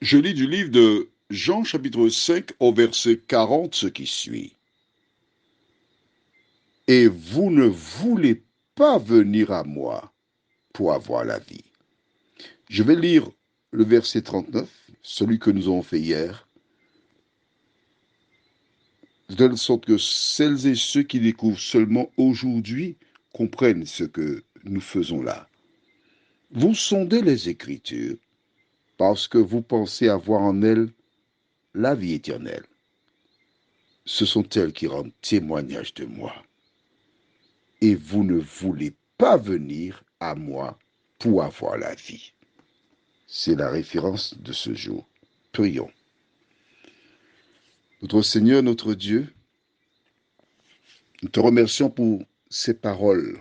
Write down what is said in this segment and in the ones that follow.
Je lis du livre de Jean chapitre 5 au verset 40 ce qui suit. Et vous ne voulez pas venir à moi pour avoir la vie. Je vais lire le verset 39, celui que nous avons fait hier, de telle sorte que celles et ceux qui découvrent seulement aujourd'hui comprennent ce que nous faisons là. Vous sondez les Écritures parce que vous pensez avoir en elles la vie éternelle. Ce sont elles qui rendent témoignage de moi. Et vous ne voulez pas venir à moi pour avoir la vie. C'est la référence de ce jour. Prions. Notre Seigneur, notre Dieu, nous te remercions pour ces paroles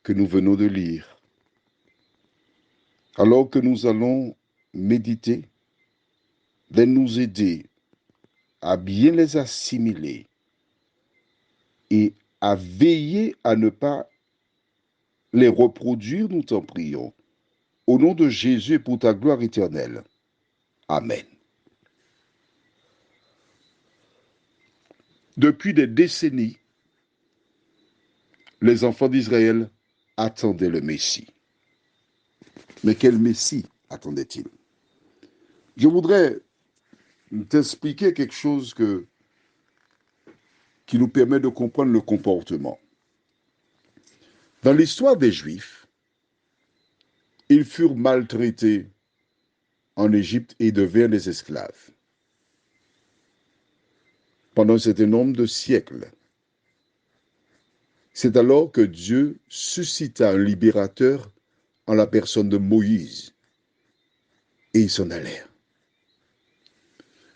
que nous venons de lire. Alors que nous allons méditer, de nous aider à bien les assimiler et à veiller à ne pas les reproduire, nous t'en prions. Au nom de Jésus et pour ta gloire éternelle. Amen. Depuis des décennies, les enfants d'Israël attendaient le Messie. Mais quel Messie attendaient-ils? Je voudrais t'expliquer quelque chose qui nous permet de comprendre le comportement. Dans l'histoire des Juifs, ils furent maltraités en Égypte et devinrent des esclaves pendant un certain nombre de siècles. C'est alors que Dieu suscita un libérateur en la personne de Moïse. Et ils s'en allèrent.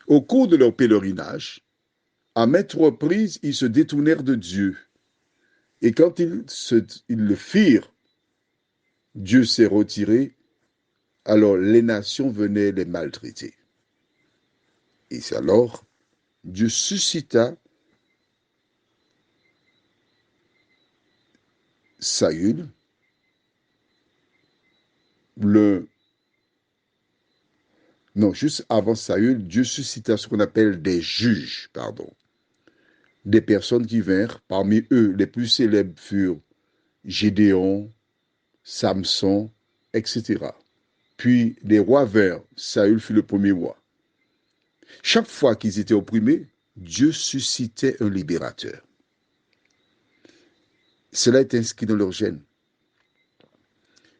Au cours de leur pèlerinage, à maintes reprises, ils se détournèrent de Dieu. Et quand ils le firent, Dieu s'est retiré, alors les nations venaient les maltraiter. Et c'est alors Dieu suscita Saül, juste avant Saül, Dieu suscita ce qu'on appelle des juges, des personnes qui vinrent. Parmi eux, les plus célèbres furent Gédéon, Samson, etc. Puis les rois vinrent. Saül fut le premier roi. Chaque fois qu'ils étaient opprimés, Dieu suscitait un libérateur. Cela est inscrit dans leur gène.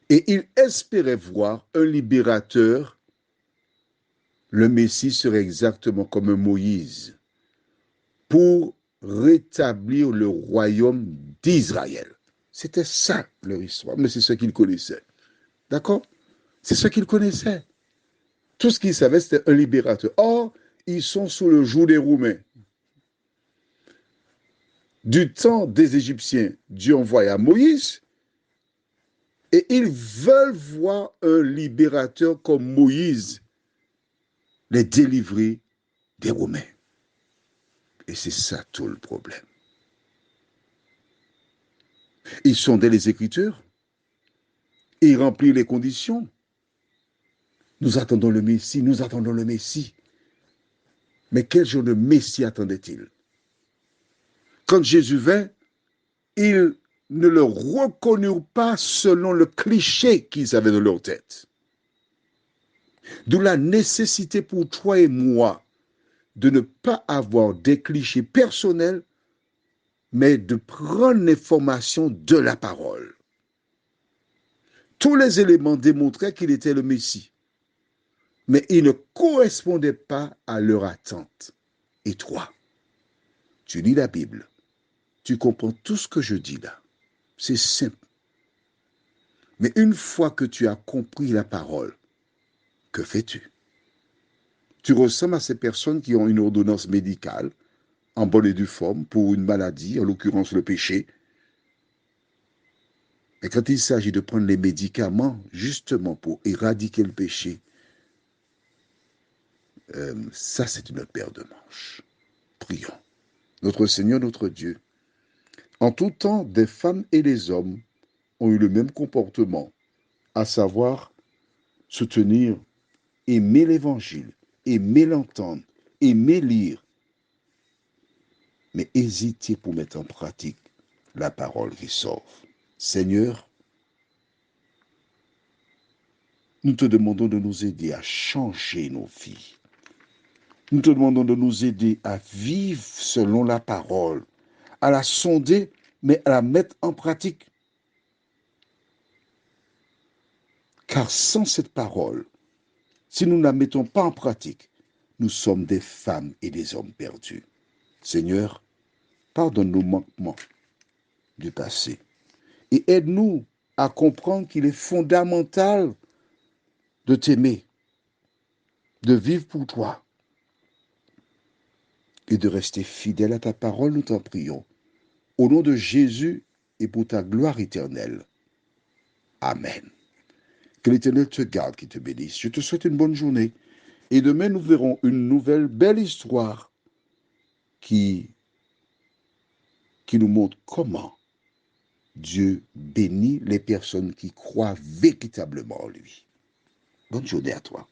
Et ils espéraient voir un libérateur. Le Messie serait exactement comme un Moïse pour rétablir le royaume d'Israël. C'était ça leur histoire, mais c'est ce qu'ils connaissaient. D'accord? C'est ce qu'ils connaissaient. Tout ce qu'ils savaient, c'était un libérateur. Or, ils sont sous le joug des Roumains. Du temps des Égyptiens, Dieu envoya Moïse et ils veulent voir un libérateur comme Moïse les délivrer des Romains. Et c'est ça tout le problème. Ils sondaient les Écritures et ils remplirent les conditions. Nous attendons le Messie, nous attendons le Messie. Mais quel genre de Messie attendait-il? Quand Jésus vint, ils ne le reconnurent pas selon le cliché qu'ils avaient dans leur tête. D'où la nécessité pour toi et moi de ne pas avoir des clichés personnels, mais de prendre l'information de la parole. Tous les éléments démontraient qu'il était le Messie, mais il ne correspondait pas à leur attente. Et toi, tu lis la Bible, tu comprends tout ce que je dis là. C'est simple. Mais une fois que tu as compris la parole, que fais-tu? Tu ressembles à ces personnes qui ont une ordonnance médicale en bonne et due forme pour une maladie, en l'occurrence le péché. Et quand il s'agit de prendre les médicaments justement pour éradiquer le péché, ça c'est une autre paire de manches. Prions. Notre Seigneur, notre Dieu, en tout temps, des femmes et des hommes ont eu le même comportement, à savoir se tenir aimer l'évangile, aimer l'entendre, aimer lire, mais hésiter pour mettre en pratique la parole qui sauve. Seigneur, nous te demandons de nous aider à changer nos vies. Nous te demandons de nous aider à vivre selon la parole, à la sonder, mais à la mettre en pratique. Car sans cette parole, si nous ne la mettons pas en pratique, nous sommes des femmes et des hommes perdus. Seigneur, pardonne nos manquements du passé et aide-nous à comprendre qu'il est fondamental de t'aimer, de vivre pour toi et de rester fidèle à ta parole, nous t'en prions. Au nom de Jésus et pour ta gloire éternelle. Amen. Que l'Éternel te garde, qu'il te bénisse. Je te souhaite une bonne journée. Et demain, nous verrons une nouvelle belle histoire qui nous montre comment Dieu bénit les personnes qui croient véritablement en lui. Bonne journée à toi.